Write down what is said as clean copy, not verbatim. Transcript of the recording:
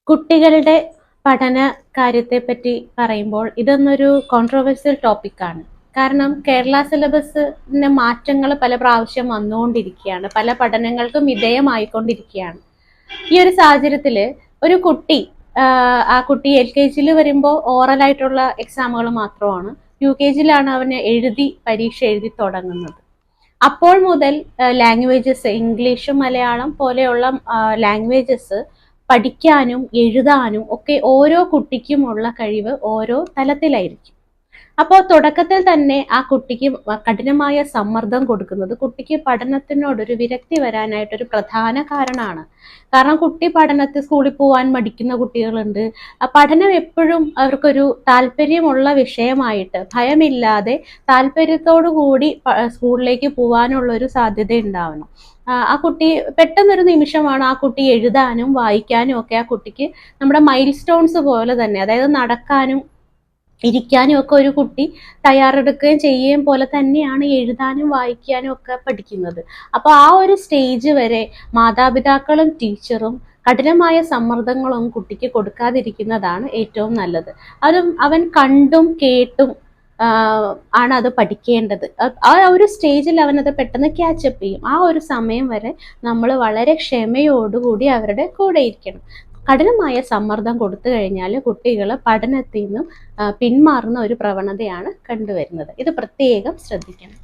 കുട്ടികളുടെ പഠന കാര്യത്തെപ്പറ്റി പറയുമ്പോൾ ഇതൊന്നൊരു കോൺട്രോവേഴ്സ്യൽ ടോപ്പിക്കാണ്. കാരണം കേരള സിലബസിന്റെ മാറ്റങ്ങൾ പല പ്രാവശ്യം വന്നുകൊണ്ടിരിക്കുകയാണ്. പല പഠനങ്ങൾക്കും വിധേയമായിക്കൊണ്ടിരിക്കുകയാണ്. ഈ ഒരു സാഹചര്യത്തിൽ ഒരു കുട്ടി ആ കുട്ടി LKG വരുമ്പോൾ ഓറലായിട്ടുള്ള എക്സാമുകൾ മാത്രമാണ്. UKG അവന് പരീക്ഷ എഴുതി തുടങ്ങുന്നത്. അപ്പോൾ മുതൽ ലാംഗ്വേജസ് ഇംഗ്ലീഷും മലയാളം പോലെയുള്ള ലാംഗ്വേജസ് പഠിക്കാനും എഴുതാനും ഒക്കെ ഓരോ കുട്ടിക്കുമുള്ള കഴിവ് ഓരോ തലത്തിലായിരിക്കും. അപ്പോൾ തുടക്കത്തിൽ തന്നെ ആ കുട്ടിക്ക് കഠിനമായ സമ്മർദ്ദം കൊടുക്കുന്നത് കുട്ടിക്ക് പഠനത്തിനോടൊരു വിരക്തി വരാനായിട്ടൊരു പ്രധാന കാരണമാണ്. കാരണം കുട്ടി സ്കൂളിൽ പോകാൻ മടിക്കുന്ന കുട്ടികളുണ്ട്. പഠനം എപ്പോഴും അവർക്കൊരു താല്പര്യമുള്ള വിഷയമായിട്ട് ഭയമില്ലാതെ താല്പര്യത്തോടു കൂടി സ്കൂളിലേക്ക് പോകാനുള്ള ഒരു സാധ്യത ഉണ്ടാവണം. ആ കുട്ടി പെട്ടെന്നൊരു നിമിഷമാണ് ആ കുട്ടി എഴുതാനും വായിക്കാനും ഒക്കെ ആ കുട്ടിക്ക് നമ്മുടെ മൈൽ സ്റ്റോൺസ് പോലെ തന്നെ, അതായത് നടക്കാനും ഇരിക്കാനും ഒക്കെ ഒരു കുട്ടി തയ്യാറെടുക്കുകയും ചെയ്യുകയും പോലെ തന്നെയാണ് എഴുതാനും വായിക്കാനും ഒക്കെ പഠിക്കുന്നത്. അപ്പോൾ ആ ഒരു സ്റ്റേജ് വരെ മാതാപിതാക്കളും ടീച്ചറും കഠിനമായ സമ്മർദ്ദങ്ങളും കുട്ടിക്ക് കൊടുക്കാതിരിക്കുന്നതാണ് ഏറ്റവും നല്ലത്. അതും അവൻ കണ്ടും കേട്ടും ആണ് അത് പഠിക്കേണ്ടത്. ആ ഒരു സ്റ്റേജിൽ അവനത് പെട്ടെന്ന് ക്യാച്ചപ്പ് ചെയ്യും. ആ ഒരു സമയം വരെ നമ്മൾ വളരെ ക്ഷമയോടുകൂടി അവരുടെ കൂടെ ഇരിക്കണം. കഠിനമായ സമ്മർദ്ദം കൊടുത്തു കഴിഞ്ഞാൽ കുട്ടികൾ പഠനത്തിൽ നിന്നും പിന്മാറുന്ന ഒരു പ്രവണതയാണ് കണ്ടുവരുന്നത്. ഇത് പ്രത്യേകം ശ്രദ്ധിക്കണം.